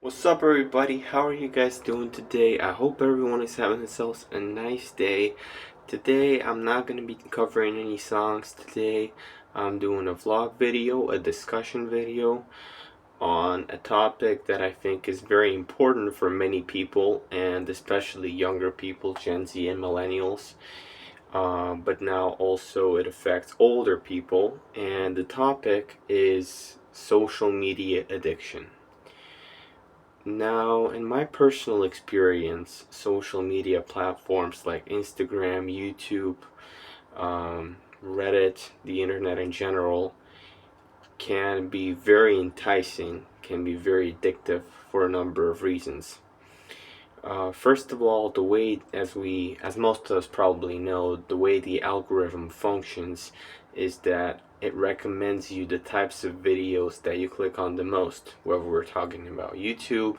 What's up, everybody? How are you guys doing today? I hope everyone is having themselves a nice day. Today, I'm not going to be covering any songs. Today, I'm doing a vlog video, a discussion video on a topic that I think is very important for many people, and especially younger people, Gen Z and millennials. But now also it affects older people, and the topic is social media addiction. Now, in my personal experience, social media platforms like Instagram, YouTube, Reddit, the internet in general, can be very enticing, can be very addictive for a number of reasons. First of all, the way, as most of us probably know, the way the algorithm functions is that it recommends you the types of videos that you click on the most. Whether we're talking about YouTube,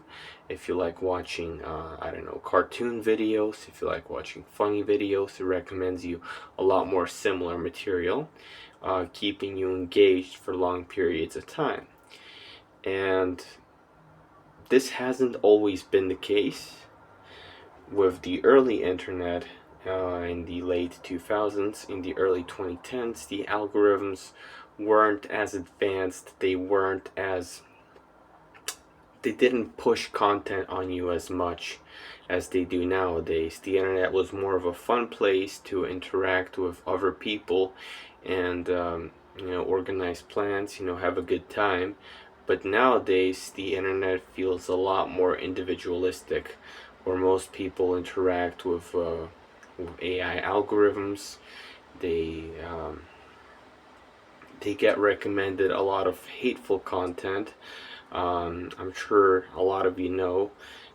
if you like watching, I don't know, cartoon videos, if you like watching funny videos, it recommends you a lot more similar material, keeping you engaged for long periods of time. And this hasn't always been the case. With the early internet in the late 2000s, in the early 2010s, the algorithms weren't as advanced, they didn't push content on you as much as they do nowadays. The internet was more of a fun place to interact with other people and organize plans, have a good time. But nowadays, the internet feels a lot more individualistic, where most people interact with AI algorithms. They um, they get recommended a lot of hateful content. I'm sure a lot of you know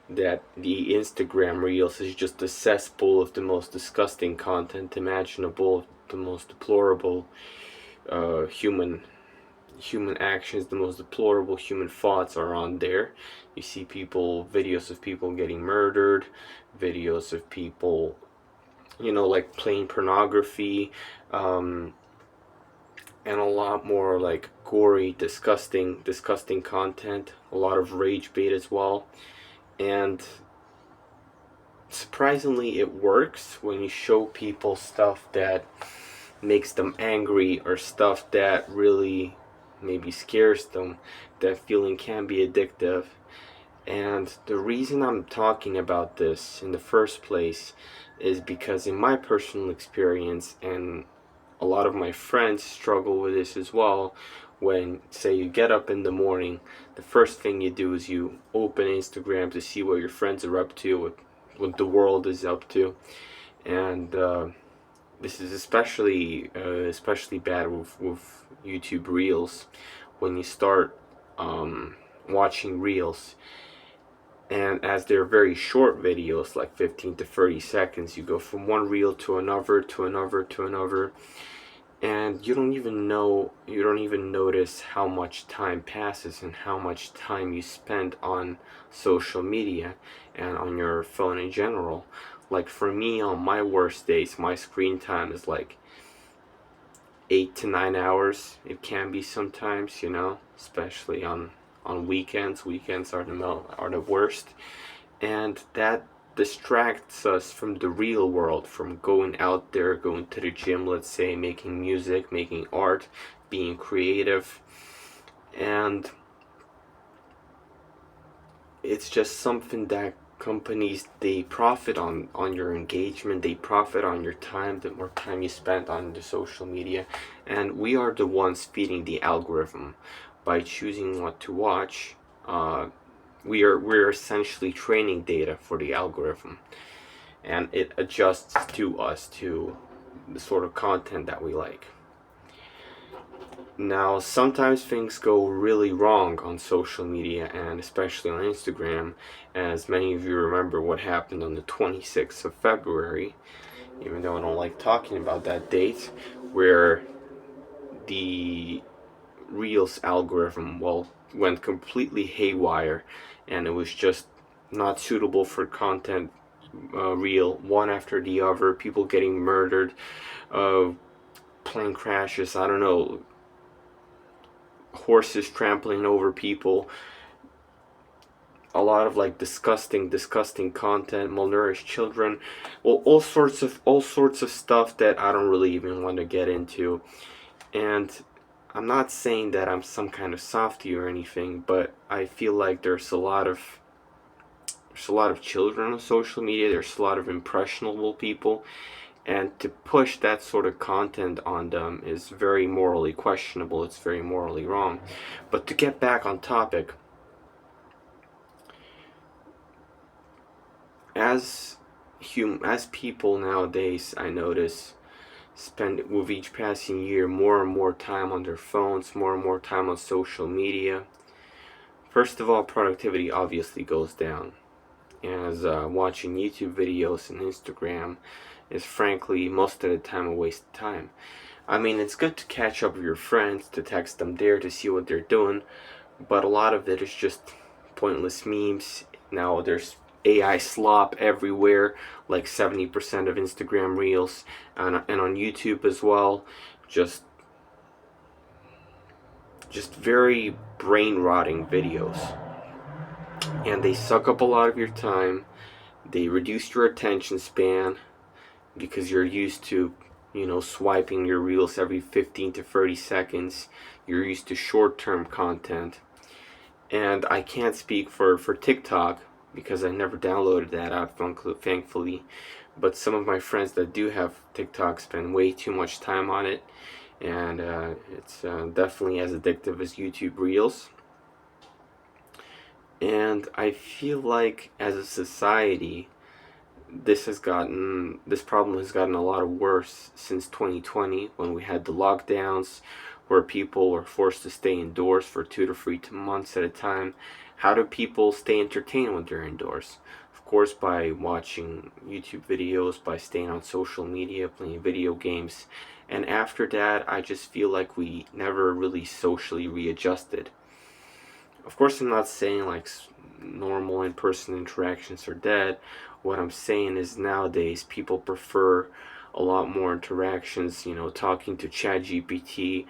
that the Instagram Reels is just a cesspool of the most disgusting content imaginable, the most deplorable human actions, the most deplorable human thoughts are on there. You see videos of people getting murdered, videos of people, like playing pornography, um, and a lot more like gory, disgusting content. A lot of rage bait as well, and surprisingly, it works when you show people stuff that makes them angry or stuff that really maybe scares them. That feeling can be addictive. And the reason I'm talking about this in the first place is because, in my personal experience, and a lot of my friends struggle with this as well, when, say, you get up in the morning, the first thing you do is you open Instagram to see what your friends are up to, what the world is up to. And this is especially bad with YouTube Reels. When you start watching Reels, and as they're very short videos, like 15 to 30 seconds, you go from one reel to another, to another, to another, and you don't even notice how much time passes and how much time you spend on social media and on your phone in general. Like, for me, on my worst days, my screen time is like 8 to 9 hours. It can be sometimes, especially on weekends. Weekends are the worst, and that distracts us from the real world, from going out there, going to the gym, let's say, making music, making art, being creative. And it's just something that companies, they profit on your engagement, they profit on your time, the more time you spend on the social media. And we are the ones feeding the algorithm by choosing what to watch. We're essentially training data for the algorithm, and it adjusts to us, to the sort of content that we like. Now, sometimes things go really wrong on social media, and especially on Instagram, as many of you remember what happened on the 26th of February, even though I don't like talking about that date, where the Reels algorithm, went completely haywire, and it was just not suitable for content. Reel one after the other, people getting murdered, uh, plane crashes, I don't know, horses trampling over people, a lot of like disgusting content, malnourished children, well, all sorts of stuff that I don't really even want to get into. And I'm not saying that I'm some kind of softie or anything, but I feel like there's a lot of children on social media. There's a lot of impressionable people, and to push that sort of content on them is very morally questionable. It's very morally wrong. But to get back on topic, as as people nowadays, I notice, spend with each passing year more and more time on their phones, more and more time on social media. First of all, productivity obviously goes down, as watching YouTube videos and Instagram is frankly most of the time a waste of time. I mean, it's good to catch up with your friends, to text them there to see what they're doing, but a lot of it is just pointless memes. Now there's AI slop everywhere, like 70% of Instagram reels, and on YouTube as well. Just just very brain rotting videos. And they suck up a lot of your time. They reduce your attention span because you're used to, swiping your reels every 15 to 30 seconds. You're used to short term content. And I can't speak for TikTok because I never downloaded that app, thankfully. But some of my friends that do have TikTok spend way too much time on it, and it's definitely as addictive as YouTube Reels. And I feel like as a society, this problem has gotten a lot worse since 2020, when we had the lockdowns where people were forced to stay indoors for 2 to 3 months at a time. How do people stay entertained when they're indoors? Of course, by watching YouTube videos, by staying on social media, playing video games. And after that, I just feel like we never really socially readjusted. Of course, I'm not saying like normal in-person interactions are dead. What I'm saying is nowadays people prefer a lot more interactions, talking to ChatGPT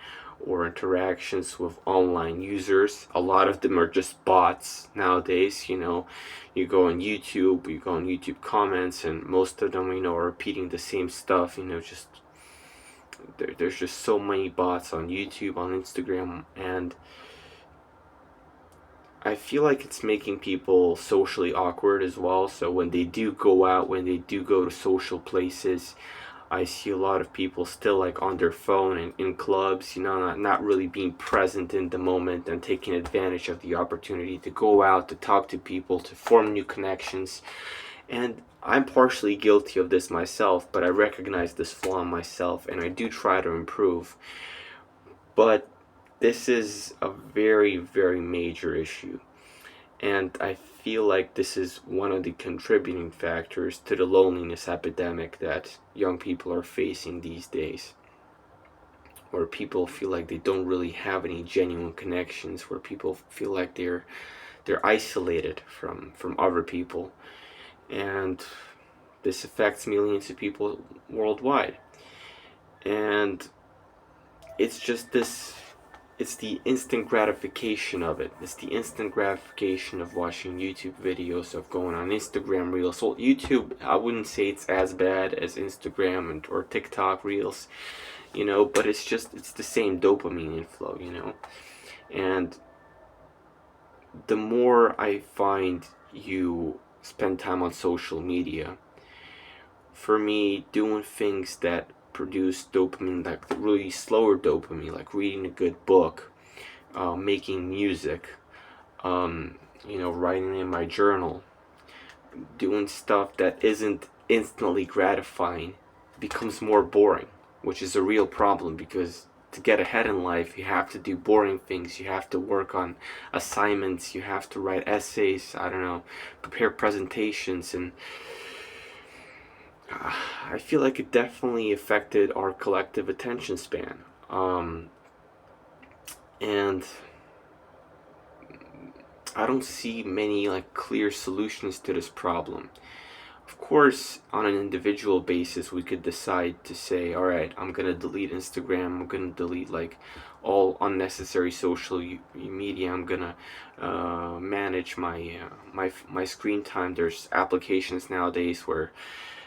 or interactions with online users. A lot of them are just bots nowadays. You go on YouTube comments, and most of them, are repeating the same stuff. Just there's just so many bots on YouTube, on Instagram, and I feel like it's making people socially awkward as well. So when they do go out, when they do go to social places, I see a lot of people still like on their phone and in clubs, not really being present in the moment and taking advantage of the opportunity to go out, to talk to people, to form new connections. And I'm partially guilty of this myself, but I recognize this flaw in myself and I do try to improve. But this is a very, very major issue. And I feel like this is one of the contributing factors to the loneliness epidemic that young people are facing these days. Where people feel like they don't really have any genuine connections, where people feel like they're isolated from other people. And this affects millions of people worldwide. And it's just this it's the instant gratification of it. It's the instant gratification of watching YouTube videos, of going on Instagram Reels. So YouTube, I wouldn't say it's as bad as Instagram or TikTok Reels, but it's the same dopamine inflow. And the more I find you spend time on social media, for me, doing things that produce dopamine, like the really slower dopamine, like reading a good book, making music, writing in my journal, doing stuff that isn't instantly gratifying, becomes more boring, which is a real problem because to get ahead in life, you have to do boring things. You have to work on assignments. You have to write essays. I don't know, prepare presentations, and I feel like it definitely affected our collective attention span. And I don't see many like clear solutions to this problem. Of course, on an individual basis, we could decide to say, all right, I'm gonna delete Instagram. I'm gonna delete like all unnecessary social media. I'm gonna manage my screen time. There's applications nowadays where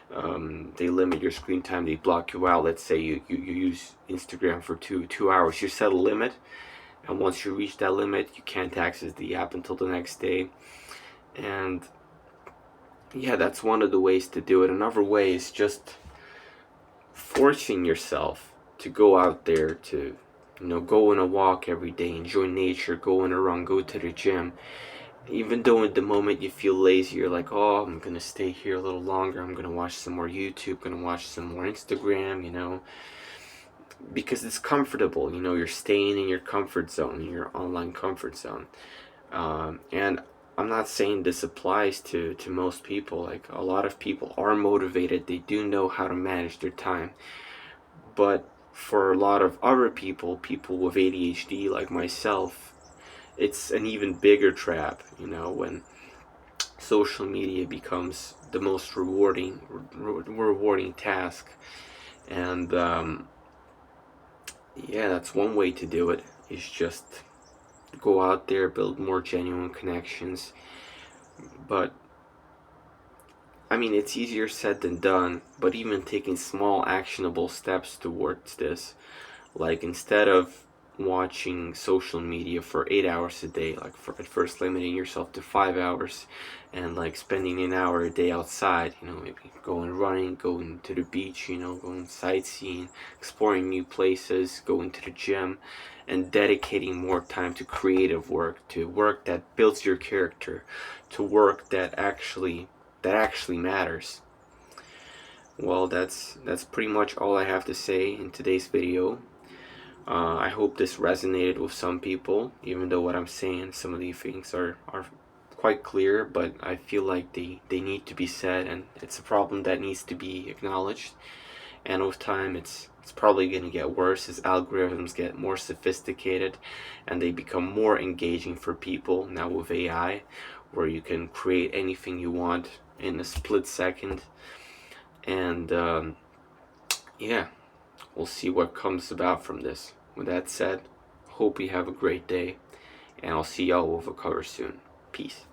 they limit your screen time. They block you out. Let's say you use Instagram for two hours. You set a limit, and once you reach that limit, you can't access the app until the next day. And yeah, that's one of the ways to do it. Another way is just forcing yourself to go out there, to go on a walk every day, enjoy nature, go on a run, go to the gym. Even though in the moment you feel lazy, you're like, oh, I'm gonna stay here a little longer, I'm gonna watch some more YouTube, gonna watch some more Instagram, because it's comfortable. You're staying in your comfort zone, in your online comfort zone. And I'm not saying this applies to most people. Like, a lot of people are motivated, they do know how to manage their time. But for a lot of other people with ADHD like myself, it's an even bigger trap, when social media becomes the most rewarding task. And yeah, that's one way to do it, is just go out there, build more genuine connections. But I mean, it's easier said than done, but even taking small actionable steps towards this, like instead of watching social media for 8 hours a day, like at first limiting yourself to 5 hours, and like spending an hour a day outside, maybe going running, going to the beach, going sightseeing, exploring new places, going to the gym, and dedicating more time to creative work, to work that builds your character, to work that actually matters. Well, that's pretty much all I have to say in today's video. I hope this resonated with some people, even though what I'm saying, some of these things are quite clear, but I feel like they need to be said, and it's a problem that needs to be acknowledged. And with time, it's probably going to get worse as algorithms get more sophisticated and they become more engaging for people now with AI, where you can create anything you want in a split second. And yeah, we'll see what comes about from this. With that said, hope you have a great day, and I'll see y'all with a cover soon. Peace.